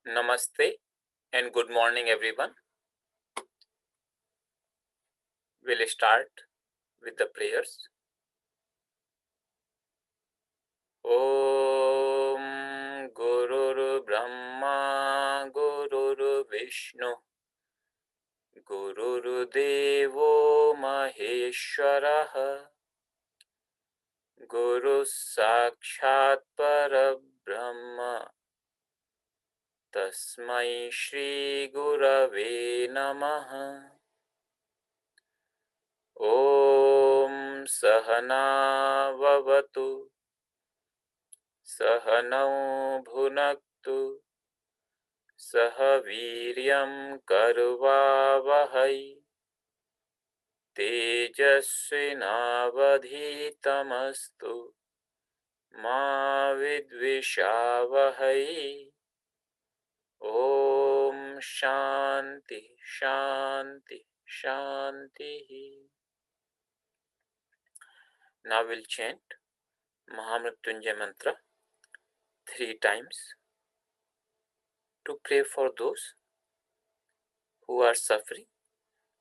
Namaste and good morning, everyone. We'll start with the prayers. Om Gurur Brahma Gurur Vishnu Gurur Devo Maheshwaraha Guru Sakshat Parabrahma Tasmai Shri Gurave Namaha. Om Sahana Vavatu Sahanau Bhunaktu Saha Viryam Karvavahai Tejasvinavadhitamastu Ma Vidvishavahai. Om Shanti Shanti Shanti. Now we'll chant Maha Mrutyunjaya Mantra 3 times to pray for those who are suffering,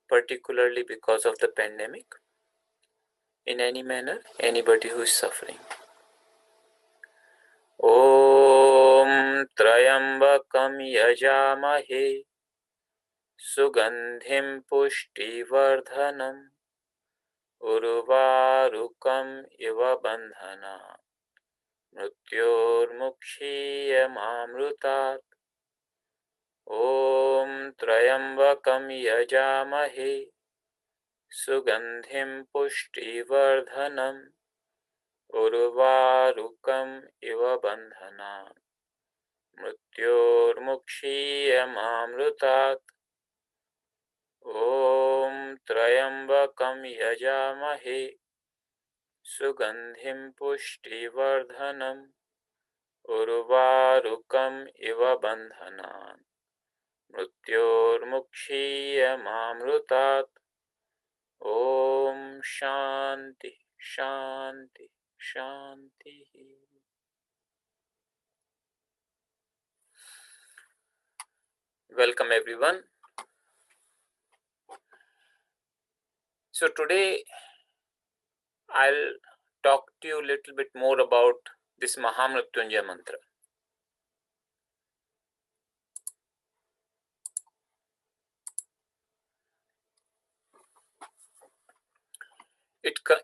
particularly because of the pandemic. In any manner, anybody who is suffering. Om Trayambakam Yajamahe Sugandhim Pushtivardhanam Urvarukam Iva Bandhana Mrtyurmukshiyamamrutat. Om Trayambakam Yajamahe Sugandhim Pushtivardhanam Urvarukam Iva Bandhana Mrtyurmukshiyamamrutat. Om Trayambakam Yajamahe Sugandhim Pushtivardhanam Urvarukam Iva Bandhana Mrtyurmukshiyamamrutat. Om Shanti Shanti Shanti. Welcome everyone. So today I'll talk to you a little bit more about this Maha Mrutyunjaya Mantra.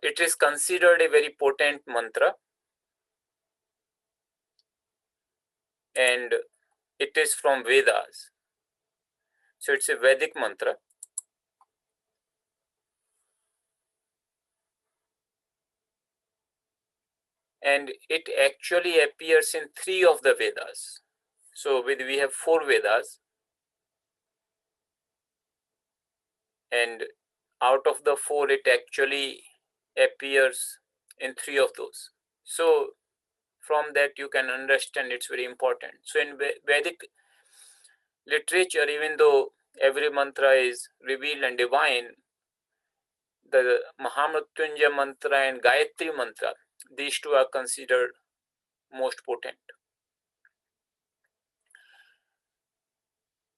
It is considered a very potent mantra, and it is from Vedas. So it's a Vedic mantra. And it actually appears in 3 of the Vedas. So we have 4 Vedas. And out of the 4, it actually appears in 3 of those. So from that you can understand it's very important. So in Vedic literature, even though every mantra is revealed and divine, the Maha Mrutyunjaya Mantra and Gayatri Mantra, these 2 are considered most potent.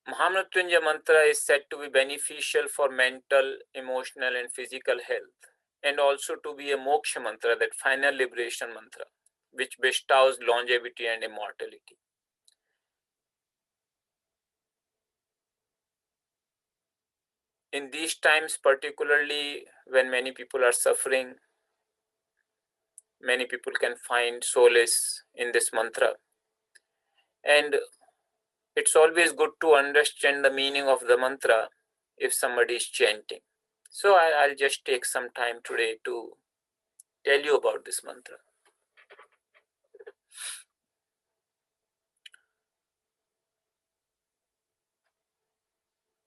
Maha Mrutyunjaya Mantra is said to be beneficial for mental, emotional and physical health, and also to be a moksha mantra, that final liberation mantra, which bestows longevity and immortality. In these times, particularly when many people are suffering, many people can find solace in this mantra. And it's always good to understand the meaning of the mantra if somebody is chanting. So I'll just take some time today to tell you about this mantra.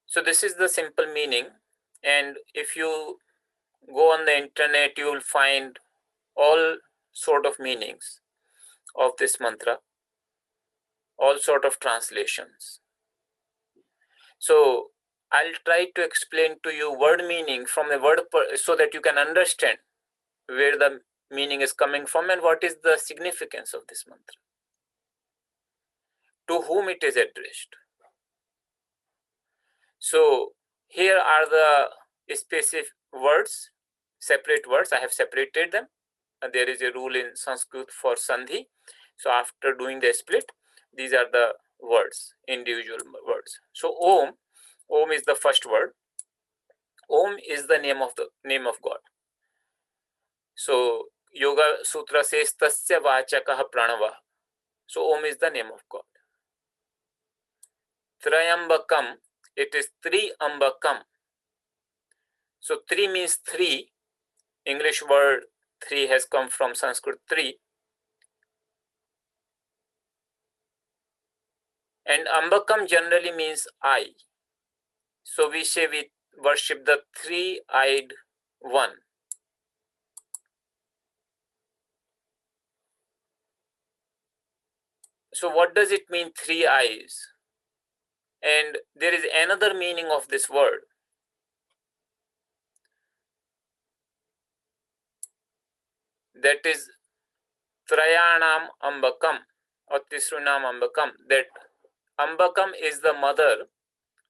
So this is the simple meaning, and if you go on the internet, you will find all sort of meanings of this mantra, all sort of translations. So I'll try to explain to you word meaning from a word so that you can understand where the meaning is coming from and what is the significance of this mantra. to whom it is addressed. So here are the specific words, separate words. I have separated them. And there is a rule in Sanskrit for Sandhi. So after doing the split, these are the words, individual words. So Om is the first word. Om is the name of God. So Yoga Sutra says Tasya Vachakah Pranava. So Om is the name of God. Trayambakam, it is Triambakam. So three means three. English word three has come from Sanskrit three. And Ambakam generally means eye. So we say we worship the three-eyed one. So what does it mean, three eyes? And there is another meaning of this word. That is Trayanam Ambakam or Tisrunam Ambakam. That Ambakam is the mother,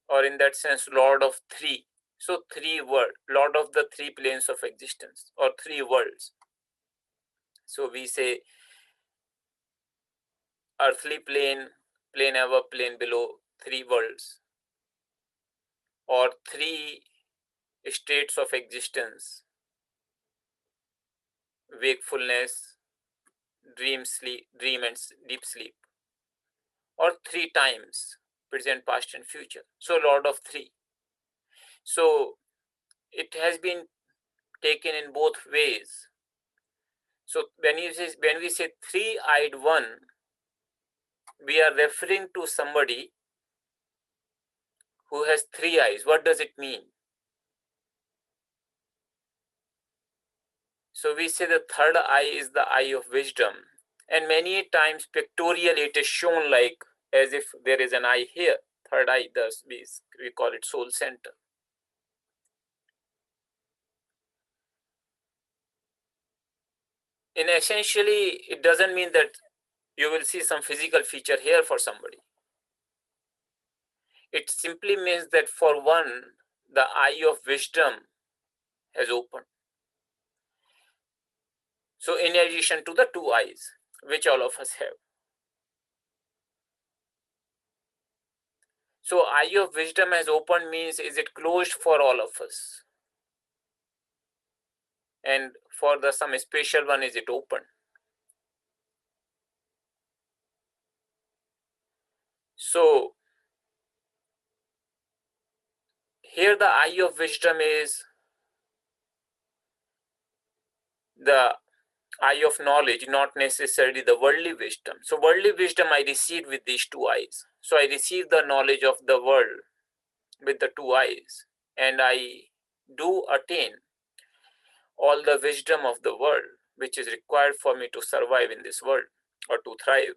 or in that sense, Lord of three. So three world, Lord of the three planes of existence or three worlds. So we say earthly plane, plane above, plane below, three worlds, or three states of existence: wakefulness, dream, sleep, dream and deep sleep, or three times: present, past and future. So Lord of three. So it has been taken in both ways. So when we say three-eyed one, we are referring to somebody who has three eyes. What does it mean? So we say the third eye is the eye of wisdom, and many times pictorially it is shown like as if there is an eye here. Third eye, thus we call it soul center. In essentially, it doesn't mean that you will see some physical feature here for somebody. It simply means that for one, the eye of wisdom has opened. So in addition to the two eyes, which all of us have. So eye of wisdom has opened means, is it closed for all of us? And for the some special one, is it open? So here the eye of wisdom is the eye of knowledge, not necessarily the worldly wisdom. So worldly wisdom I received with these two eyes. So I receive the knowledge of the world with the two eyes, and I do attain all the wisdom of the world, which is required for me to survive in this world or to thrive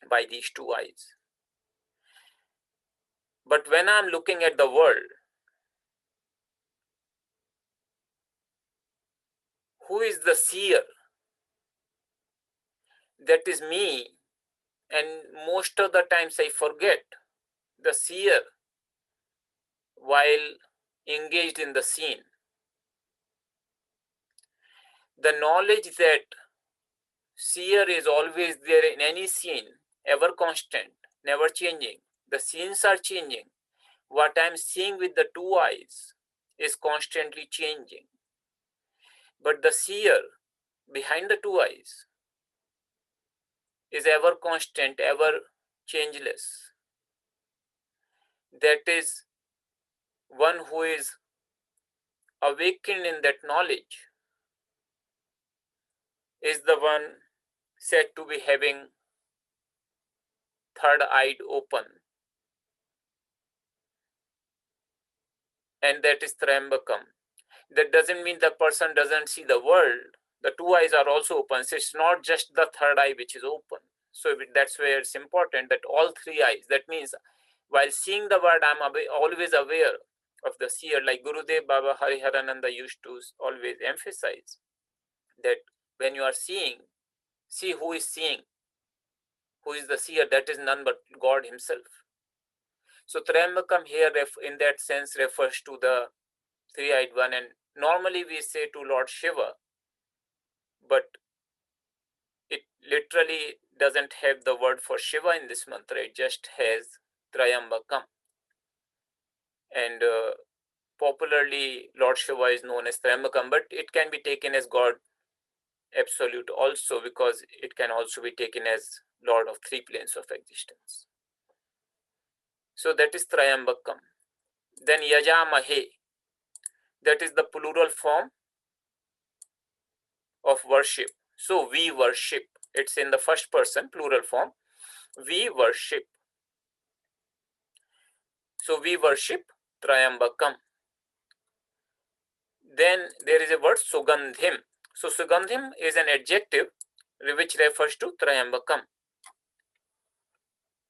by these two eyes. But when I'm looking at the world, who is the seer? That is me. And most of the times I forget the seer while engaged in the scene. The knowledge that seer is always there in any scene, ever constant, never changing. The scenes are changing. What I'm seeing with the two eyes is constantly changing. But the seer behind the two eyes is ever constant, ever changeless. That is one who is awakened in that knowledge, is the one said to be having third-eyed open. And that is Trayambakam. That doesn't mean the person doesn't see the world. The two eyes are also open. So it's not just the third eye which is open. So that's where it's important that all three eyes, that means while seeing the world, I'm always aware of the seer. Like Gurudev Baba Hariharananda used to always emphasize that when you are seeing, see who is seeing. who is the seer, that is none but God himself. So Trayambakam here in that sense refers to the three-eyed one, and normally we say to Lord Shiva, but it literally doesn't have the word for Shiva in this mantra, it just has Trayambakam. And popularly Lord Shiva is known as Trayambakam, but it can be taken as God absolute also, because it can also be taken as Lord of three planes of existence. So that is Trayambakam. Then Yajamahe, that is the plural form of worship. So we worship, it's in the first person plural form, we worship. So we worship Trayambakam. Then there is a word Sugandhim. So Sugandhim is an adjective which refers to Trayambakam.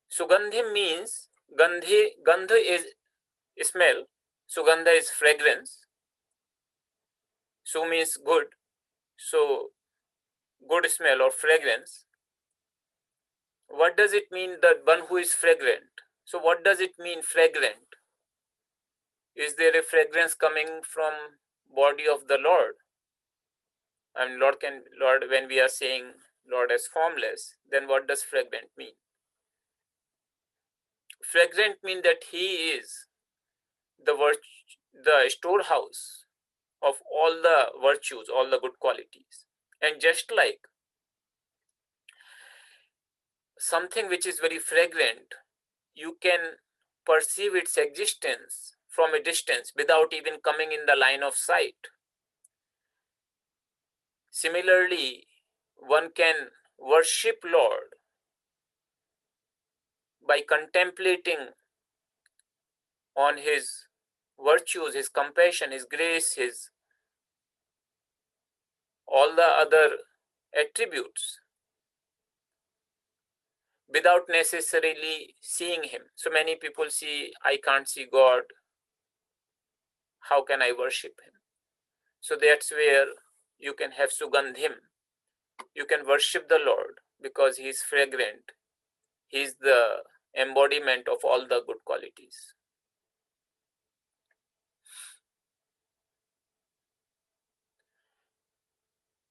Sugandhim means Gandha is smell, Sugandha is fragrance. Su means good, so good smell or fragrance. What does it mean, that one who is fragrant? So what does it mean fragrant? Is there a fragrance coming from body of the Lord? I mean, Lord, when we are saying Lord as formless, then what does fragrant mean? Fragrant means that he is the storehouse of all the virtues, all the good qualities. And just like something which is very fragrant, you can perceive its existence from a distance without even coming in the line of sight. Similarly, one can worship Lord by contemplating on his virtues, his compassion, his grace, his all the other attributes, without necessarily seeing him. So many people see, I can't see God, how can I worship him? So that's where you can have Sugandhim. You can worship the Lord because he is fragrant. He is the embodiment of all the good qualities.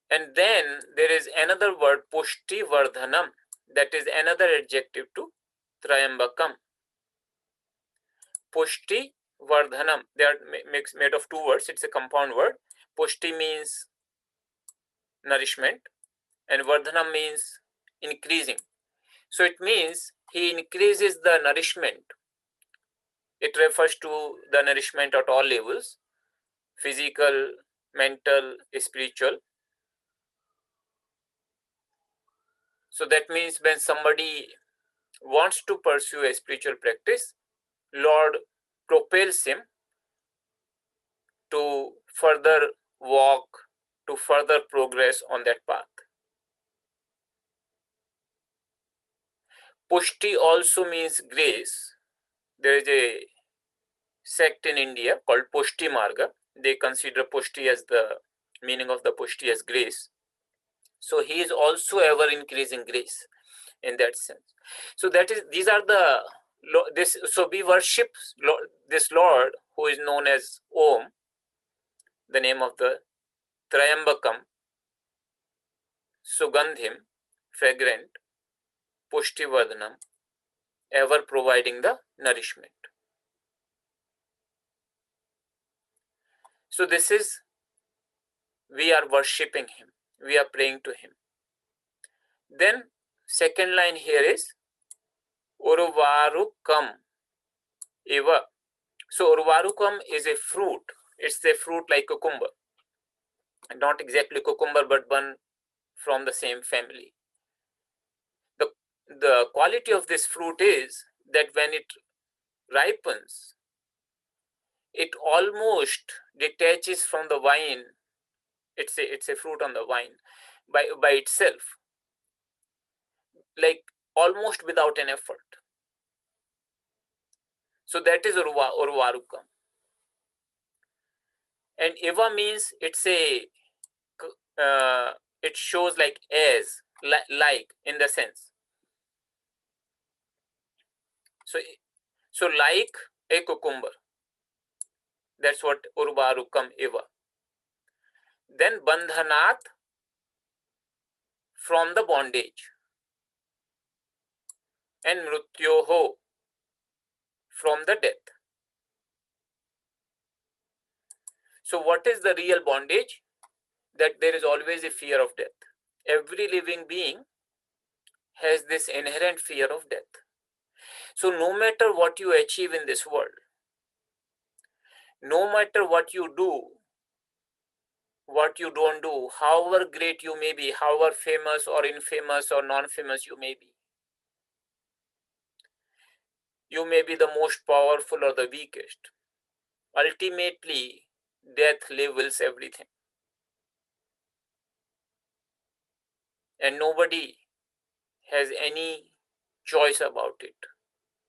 And then there is another word, Pushti Vardhanam. That is another adjective to Trayambakam. Pushti Vardhanam. They are made of two words. It's a compound word. Pushti means nourishment, and Vardhanam means increasing. So it means he increases the nourishment. It refers to the nourishment at all levels, physical, mental, spiritual. So that means when somebody wants to pursue a spiritual practice, Lord propels him to further walk, to further progress on that path. Pushti also means grace. There is a sect in India called Pushti Marga. They consider Pushti as the meaning of the Pushti as grace. So he is also ever increasing grace in that sense. So these are so we worship this Lord who is known as Om, the name of the Trayambakam, Sugandhim, fragrant, Pushtivardhanam, ever providing the nourishment. So this is, we are worshipping him, we are praying to him. Then second line here is Urvarukam Eva. So Urvarukam is a fruit. It's a fruit like cucumber. Not exactly cucumber, but one from the same family. The quality of this fruit is that when it ripens, it almost detaches from the vine. It's a fruit on the vine by itself, like almost without an effort. So that is Urvarukam. And Eva means it's it shows like as, like in the sense. So like a cucumber, that's what urvarukam eva. Then bandhanat, from the bondage, and mrutyoho, from the death. So what is the real bondage? That there is always a fear of death. Every living being has this inherent fear of death. So no matter what you achieve in this world, no matter what you do, what you don't do, however great you may be, however famous or infamous or non-famous you may be, you may be the most powerful or the weakest. Ultimately, death levels everything. And nobody has any choice about it,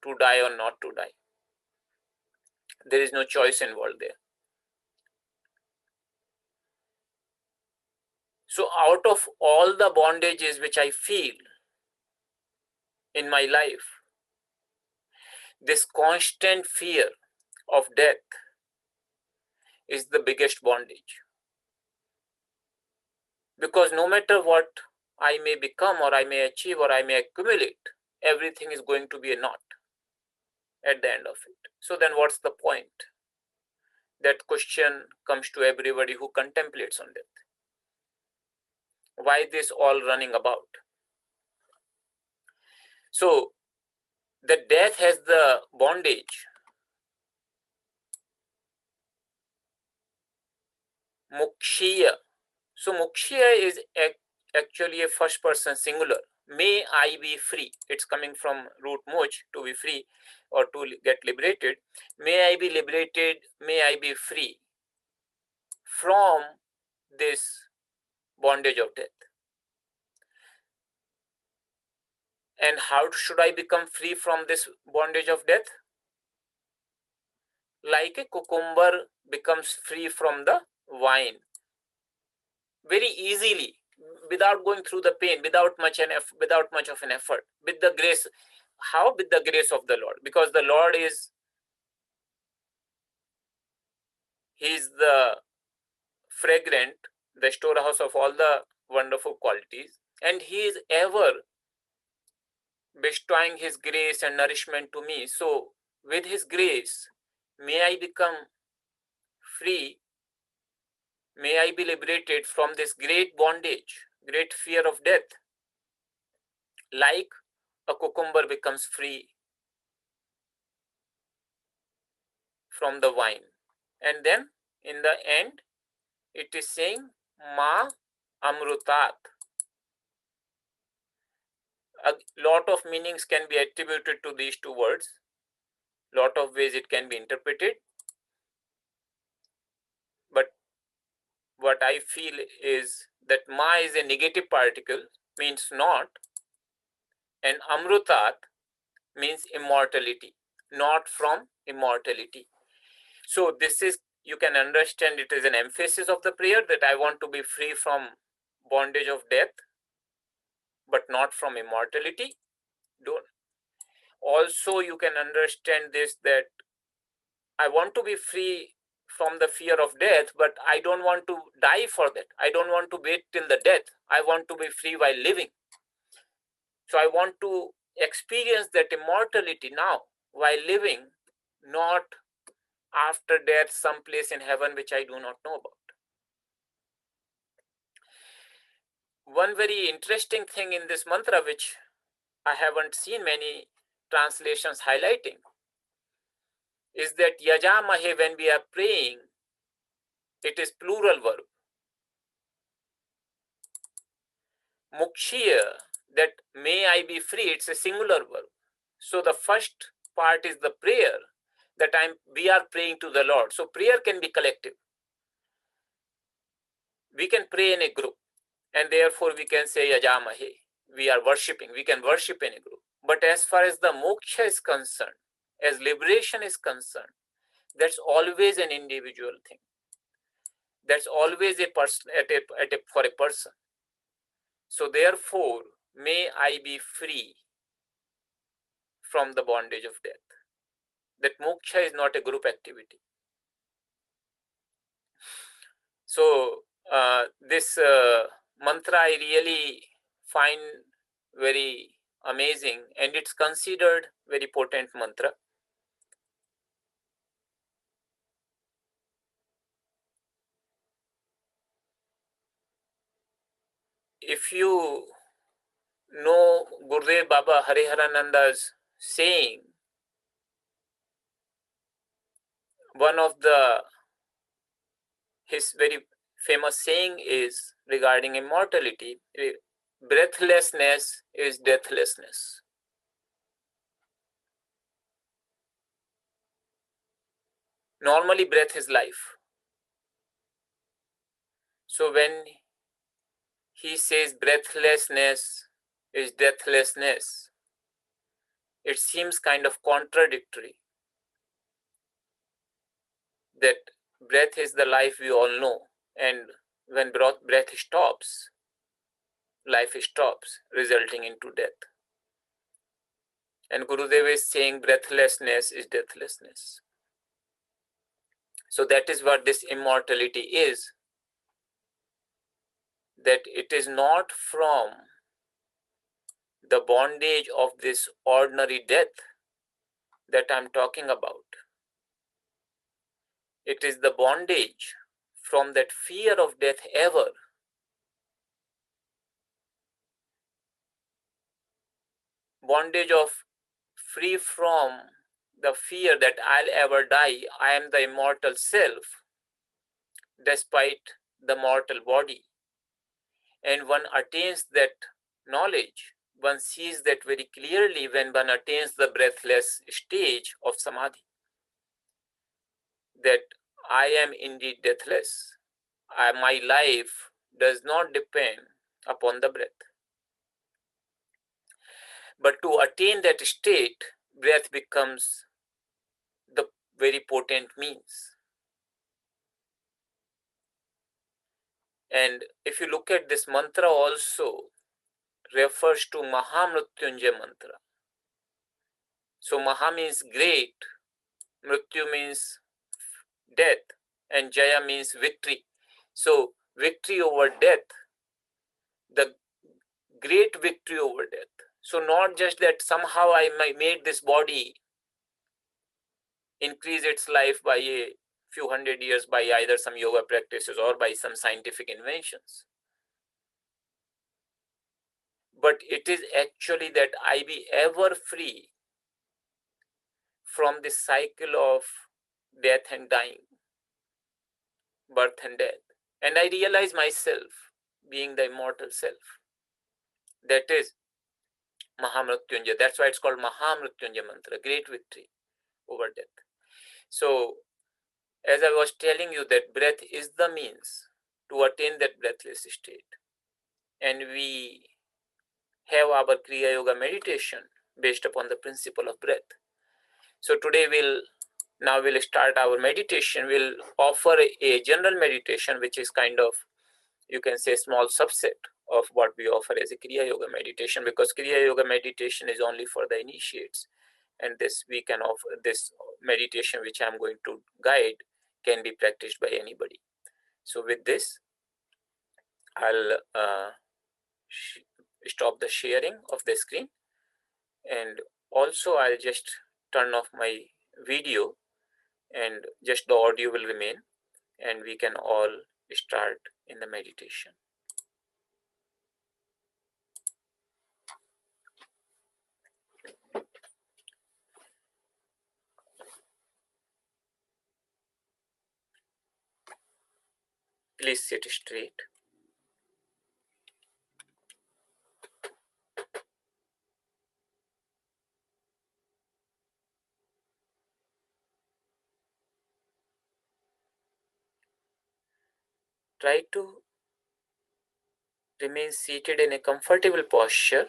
to die or not to die. There is no choice involved there. So out of all the bondages which I feel in my life, this constant fear of death is the biggest bondage. Because no matter what I may become or I may achieve or I may accumulate, everything is going to be a naught at the end of it. So then what's the point? That question comes to everybody who contemplates on death. Why this all running about? So the death has the bondage. Mukshiya. So mukshiya is actually a first person singular. May I be free. It's coming from root much, to be free or to get liberated. May I be liberated, may I be free from this bondage of death. And how should I become free from this bondage of death? Like a cucumber becomes free from the vine. Very easily, without going through the pain, without much of an effort, with the grace. How? With the grace of the Lord. Because the Lord is, He is the fragrant, the storehouse of all the wonderful qualities, and He is ever bestowing His grace and nourishment to me. So with His grace, may I become free, may I be liberated from this great bondage, great fear of death, like a cucumber becomes free from the vine. And then in the end, it is saying Ma Amrutat. A lot of meanings can be attributed to these two words. Lot of ways it can be interpreted. But what I feel is that Ma is a negative particle, means not, and Amrutat means immortality, not from immortality. So this is, you can understand it is an emphasis of the prayer that I want to be free from bondage of death, but not from immortality. Don't. Also, you can understand this, that I want to be free from the fear of death, but I don't want to die for that. I don't want to wait till the death. I want to be free while living. So I want to experience that immortality now while living, not after death someplace in heaven which I do not know about. One very interesting thing in this mantra, which I haven't seen many translations highlighting, is that yajamahe, when we are praying, it is plural verb. Mukshiya, that may I be free, it's a singular verb. So the first part is the prayer, that we are praying to the Lord. So prayer can be collective. We can pray in a group, and therefore we can say yajamahe. We are worshipping. We can worship in a group. But as far as the moksha is concerned, as liberation is concerned, that's always an individual thing. That's always a person for a person. So therefore, may I be free from the bondage of death. That moksha is not a group activity. So this mantra I really find very amazing, and it's considered very potent mantra. If you know Gurudev Baba Hariharananda's saying, one of his very famous saying is regarding immortality: breathlessness is deathlessness. Normally, breath is life. So when he says breathlessness is deathlessness, it seems kind of contradictory. That breath is the life we all know, and when breath stops, life stops, resulting into death. And Gurudev is saying breathlessness is deathlessness. So that is what this immortality is. That it is not from the bondage of this ordinary death that I'm talking about. It is the bondage from that fear of death ever. Bondage of free from the fear that I'll ever die. I am the immortal self, despite the mortal body. And one attains that knowledge, one sees that very clearly when one attains the breathless stage of samadhi, that I am indeed deathless. My life does not depend upon the breath. But to attain that state, breath becomes the very potent means. And if you look at this mantra also refers to Maha Mrutyunjaya Mantra. So Maha means great, Mrityu means death, and Jaya means victory. So victory over death, the great victory over death. So not just that somehow I made this body increase its life by a few hundred years by either some yoga practices or by some scientific inventions. But it is actually that I be ever free from this cycle of death and dying, birth and death. And I realize myself being the immortal self. That is Maha Mrutyunjaya. That's why it's called Maha Mrutyunjaya Mantra, great victory over death. So, as I was telling you, that breath is the means to attain that breathless state. And we have our Kriya Yoga meditation based upon the principle of breath. So today we'll start our meditation. We'll offer a general meditation, which is kind of, you can say, small subset of what we offer as a Kriya Yoga meditation, because Kriya Yoga meditation is only for the initiates. And this we can offer, this meditation which I'm going to guide can be practiced by anybody. So with this, I'll stop the sharing of the screen, and also I'll just turn off my video, and just the audio will remain, and we can all start in the meditation. Please sit straight. Try to remain seated in a comfortable posture,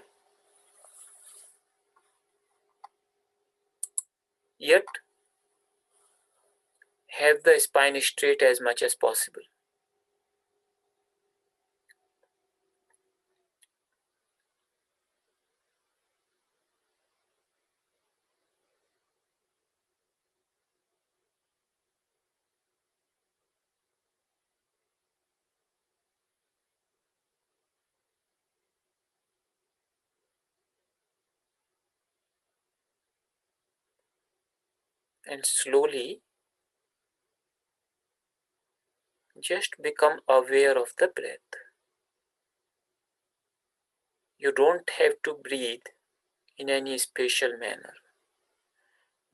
yet have the spine straight as much as possible. And slowly just become aware of the breath. You don't have to breathe in any special manner.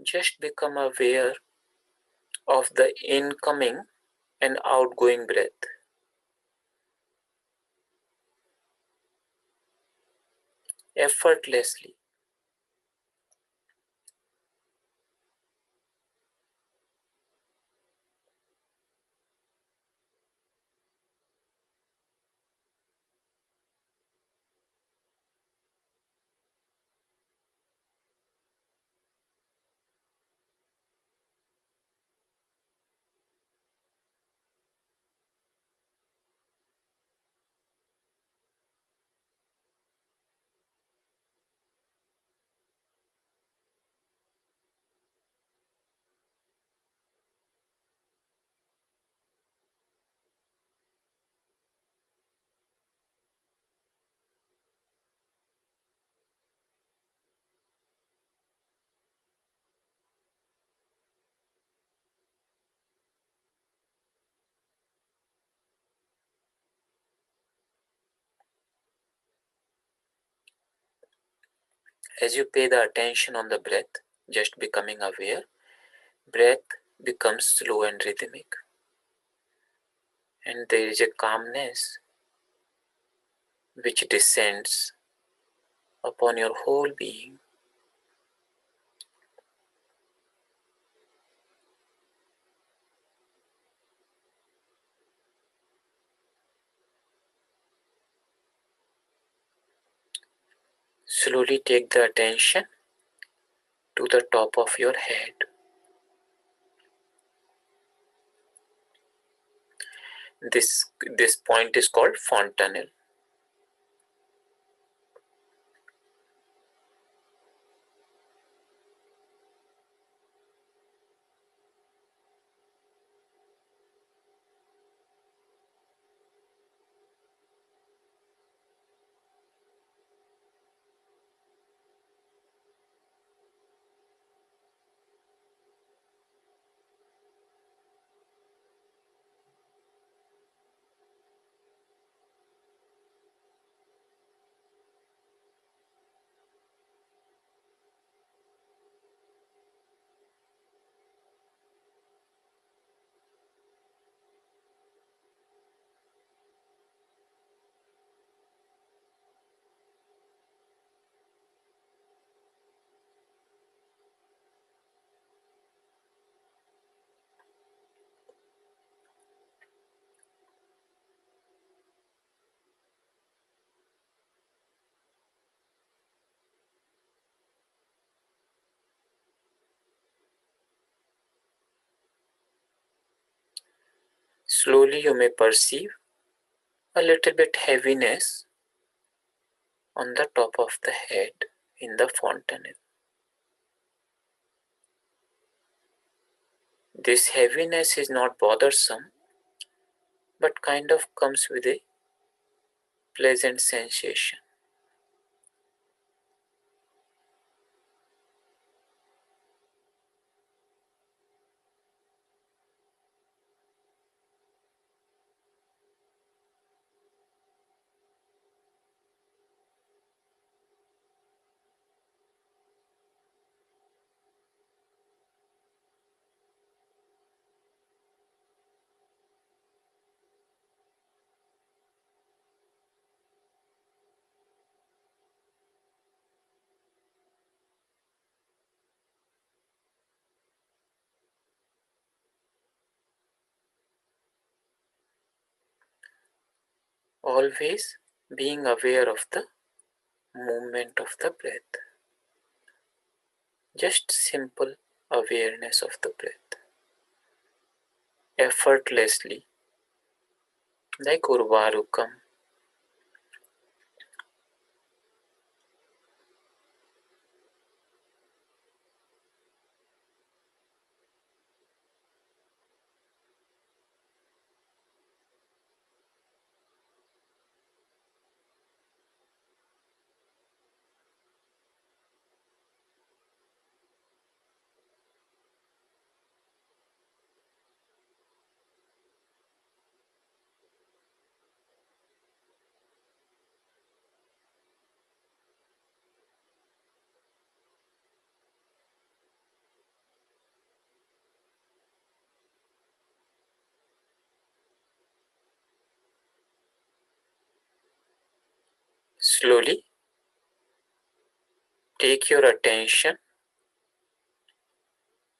Just become aware of the incoming and outgoing breath. Effortlessly. As you pay the attention on the breath, just becoming aware, breath becomes slow and rhythmic. And there is a calmness which descends upon your whole being. Slowly take the attention to the top of your head. This point is called fontanel. Slowly you may perceive a little bit heaviness on the top of the head in the fontanel. This heaviness is not bothersome, but kind of comes with a pleasant sensation. Always being aware of the movement of the breath. Just simple awareness of the breath. Effortlessly, like Urvarukam. Slowly take your attention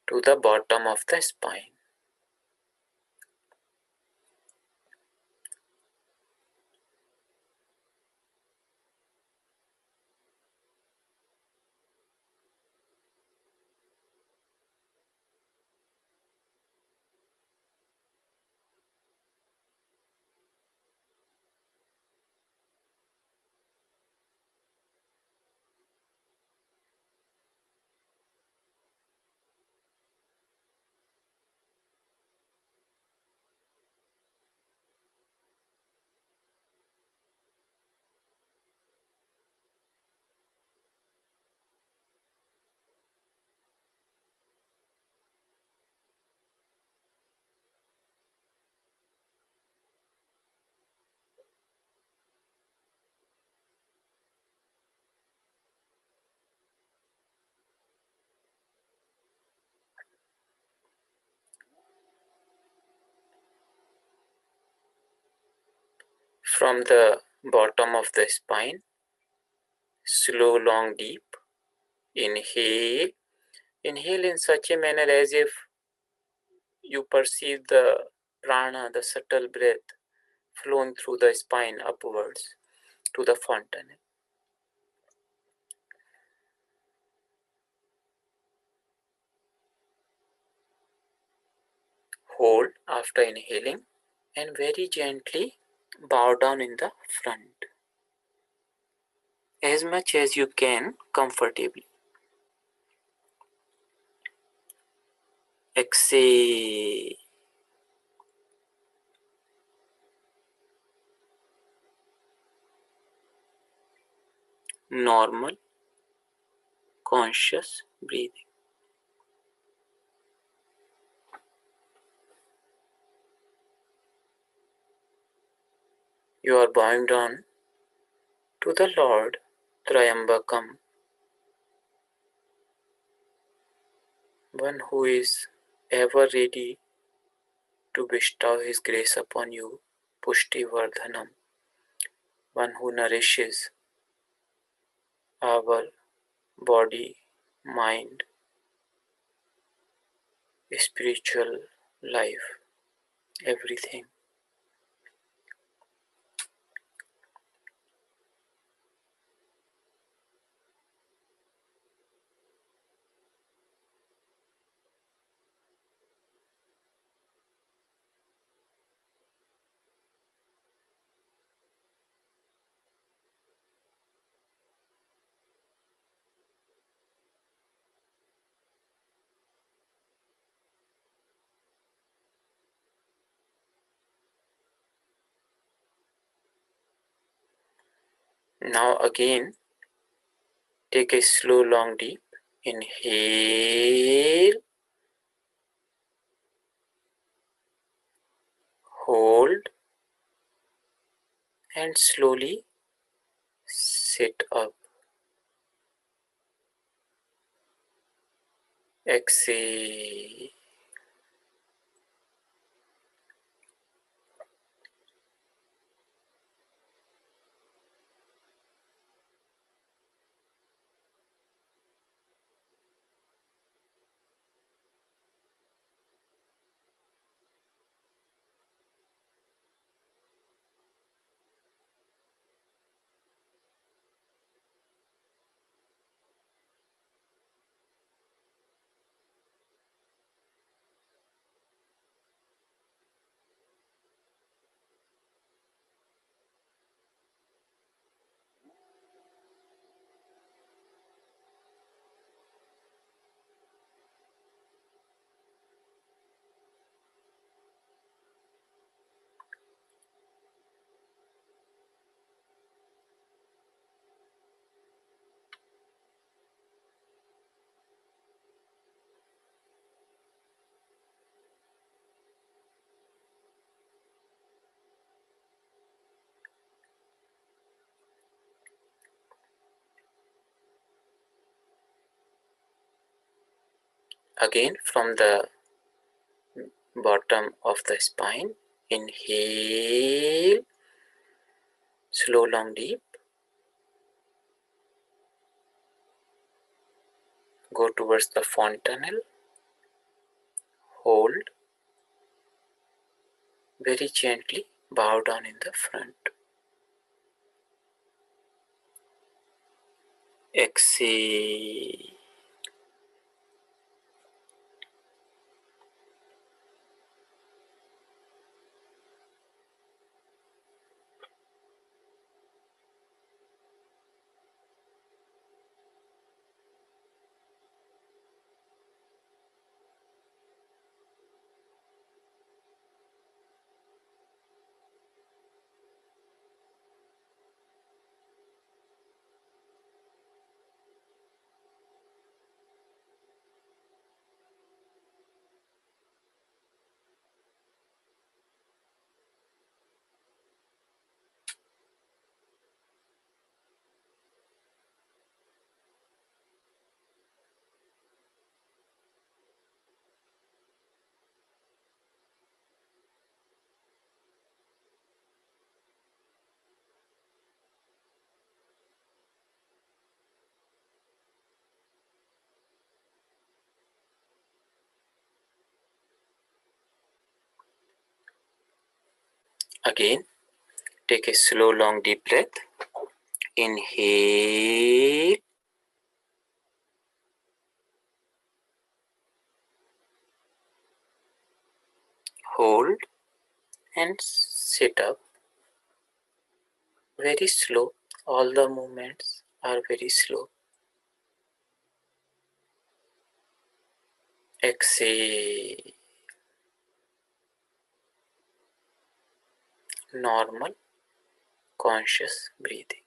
to the bottom of the spine. From the bottom of the spine, slow, long, deep. Inhale. Inhale in such a manner as if you perceive the prana, the subtle breath, flowing through the spine upwards to the fountain. Hold after inhaling and very gently bow down in the front as much as you can comfortably. Exhale. Normal, conscious breathing. You are bowing down to the Lord Trayambakam, one who is ever ready to bestow his grace upon you, Pushti Vardhanam, one who nourishes our body, mind, spiritual life, everything. Now again, take a slow, long, deep inhale, hold, and slowly sit up. Exhale. Again, from the bottom of the spine, inhale, slow, long, deep, Go towards the fontanel. Hold. Very gently bow down in the front. Exhale. Again, take a slow, long, deep breath. Inhale. Hold and sit up. Very slow. All the movements are very slow. Exhale. Normal, conscious breathing.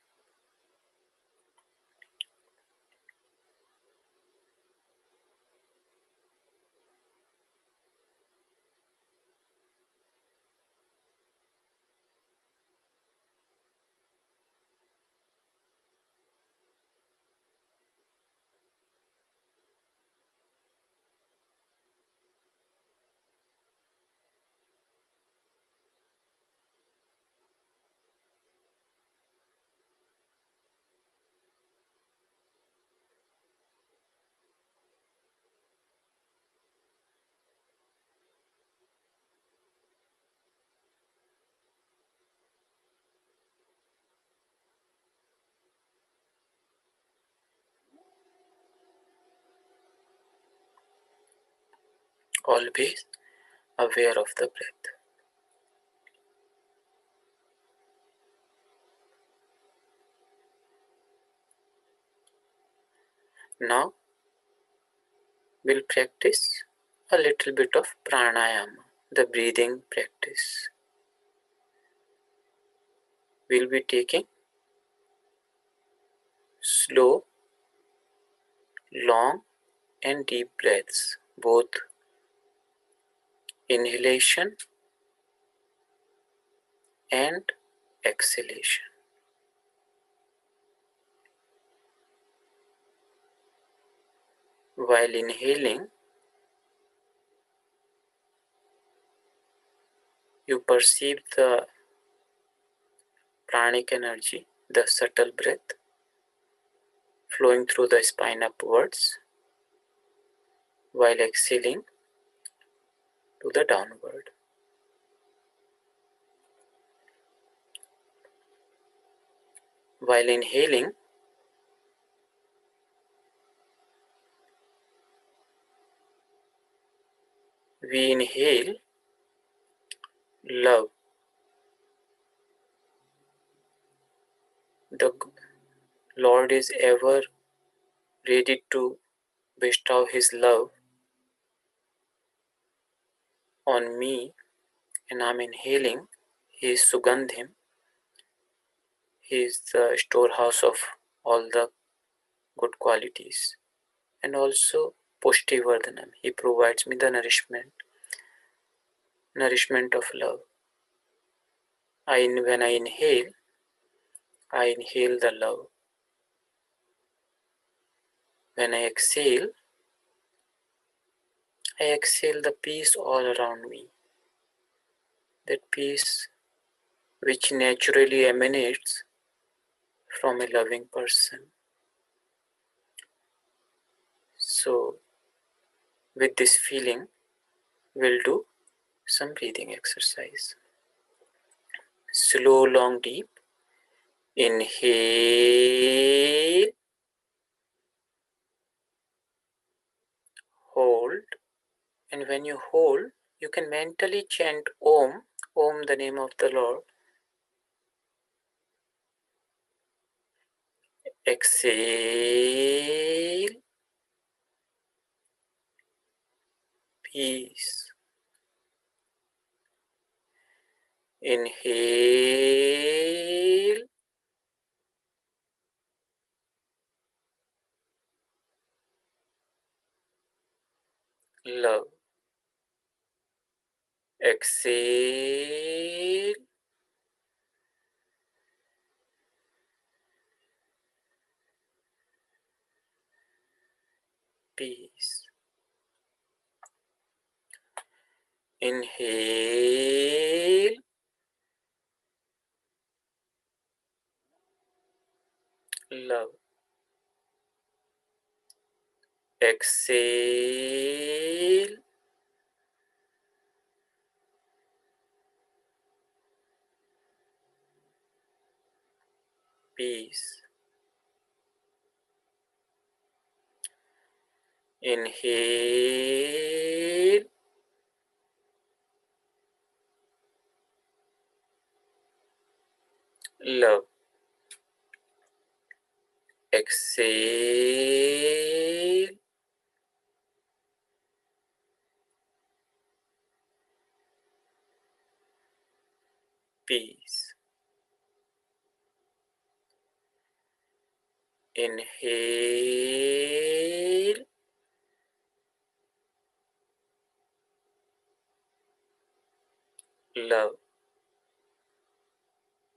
Always aware of the breath. Now we'll practice a little bit of pranayama, the breathing practice. We'll be taking slow, long and deep breaths, both inhalation and exhalation. While inhaling, you perceive the pranic energy, the subtle breath flowing through the spine upwards, while exhaling to the downward. While inhaling, we inhale love. The Lord is ever ready to bestow His love on me, and I'm inhaling His Sugandhim. He is the storehouse of all the good qualities. And also Pushti Vardhanam. He provides me the nourishment of love. When I inhale the love. When I exhale the peace all around me. That peace which naturally emanates from a loving person. So, with this feeling, we'll do some breathing exercise. Slow, long, deep. Inhale, hold, and when you hold, you can mentally chant Om, Om, the name of the Lord. Exhale, peace. Inhale, love. Exhale, peace. Inhale, love. Exhale, peace. Inhale, love. Exhale, peace. Inhale, love.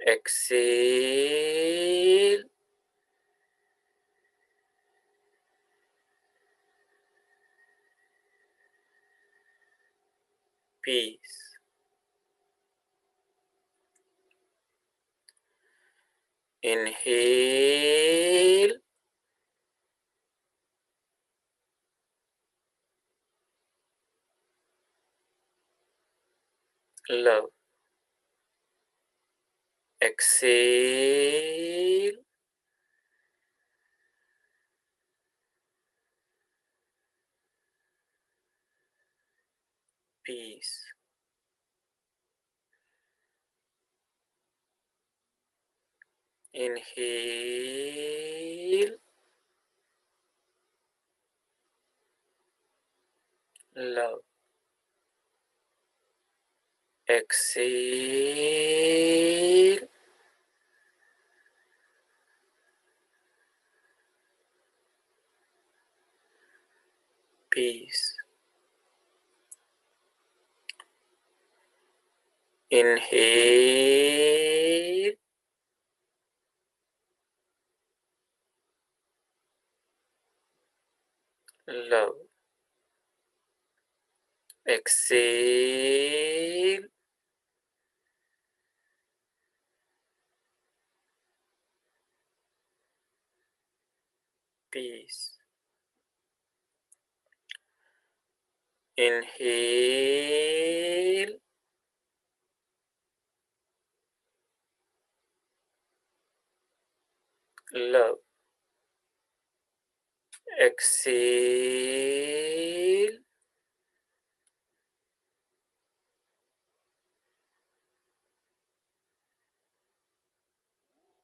Exhale, peace. Inhale, love. Exhale, peace. Inhale, love. Exhale, peace. Inhale, love. Exhale, peace. Inhale, love. Exhale,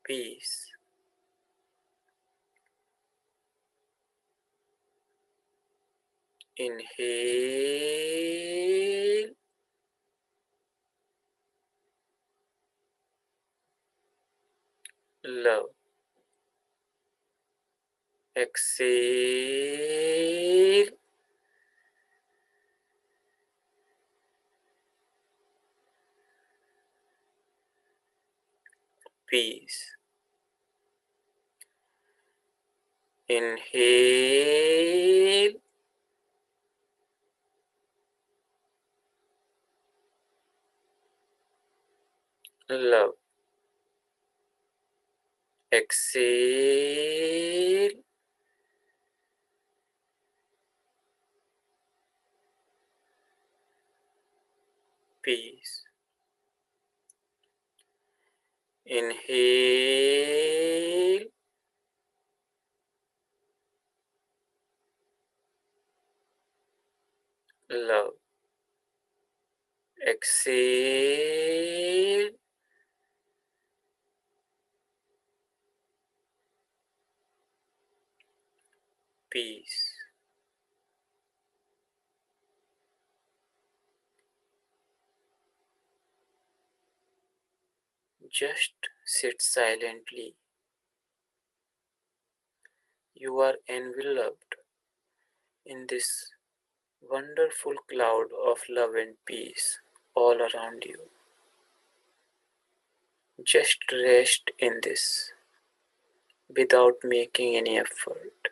peace. Inhale, love. Exhale, peace. Inhale, love. Exhale, peace. Inhale, love. Exhale, peace. Just sit silently. You are enveloped in this wonderful cloud of love and peace all around you. Just rest in this without making any effort.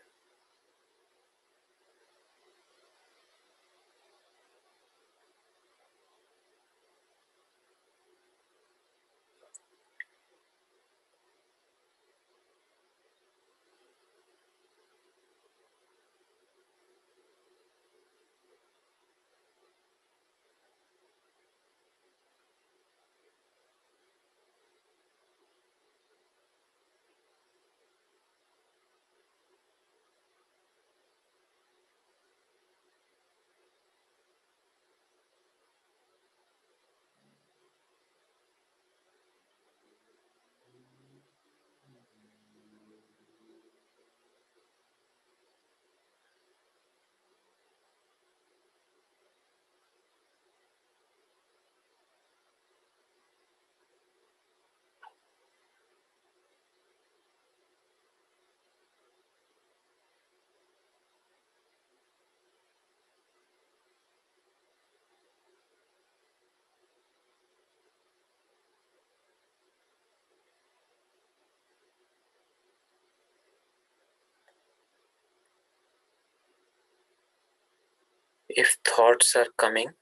If thoughts are coming,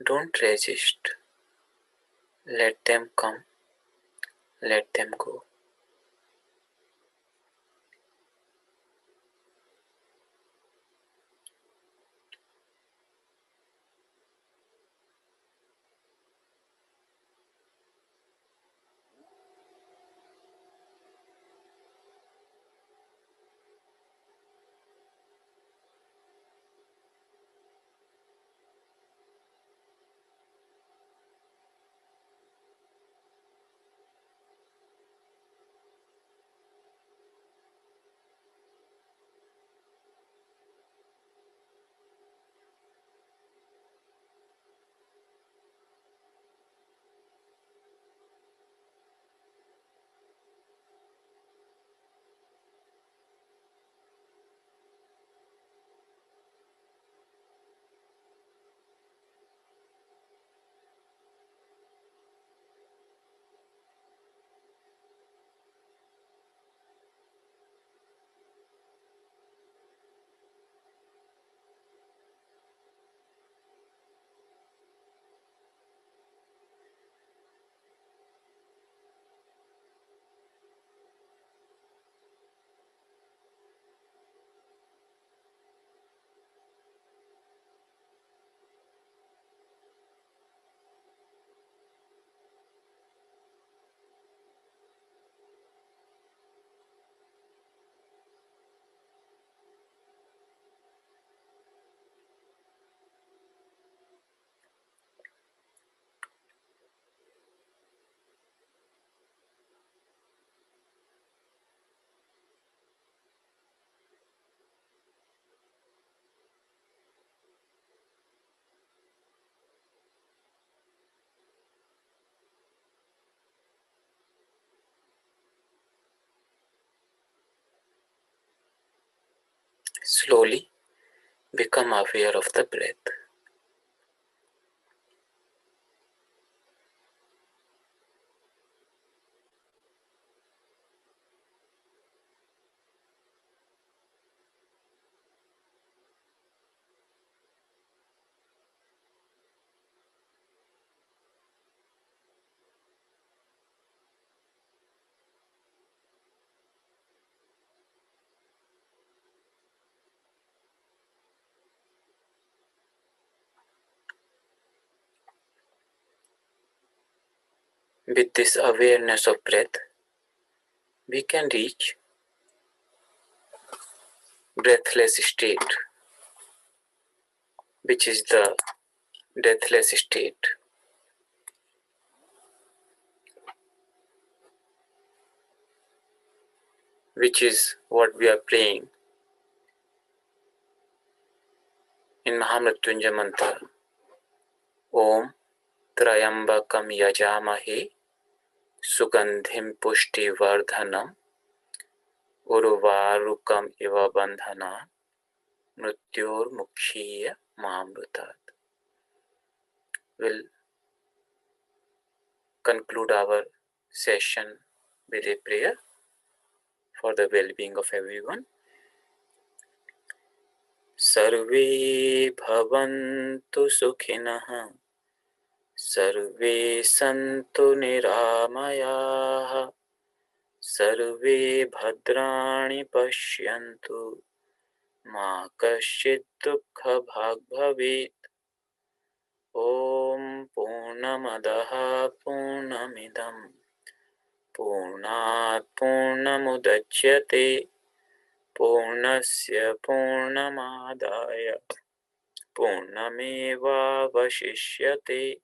don't resist. Let them come, let them go. Slowly become aware of the breath. With this awareness of breath, we can reach breathless state, which is the deathless state, which is what we are praying in Maha Mrutyunjaya Mantra. Om Trayambakam Yajamahe Sugandhim Pushti Vardhanam Urvarukam Iva Bandhana Mrityor Mukshiya Mamrutat. We'll conclude our session with a prayer for the well-being of everyone. Sarve bhavantu sukhinah, sarve santu niramayaः, sarve bhadrani pashyantu, ma kaschit dukkha bhag bhavet. Om Purnamadaha Purnamidam Purnat Purnamudachyate Purnasya Purnamadaya Purnameva Vashishyate.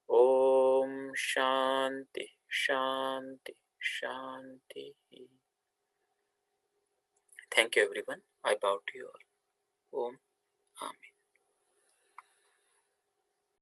Om Shanti Shanti Shanti. Thank you everyone. I bow to you all. Om Amen.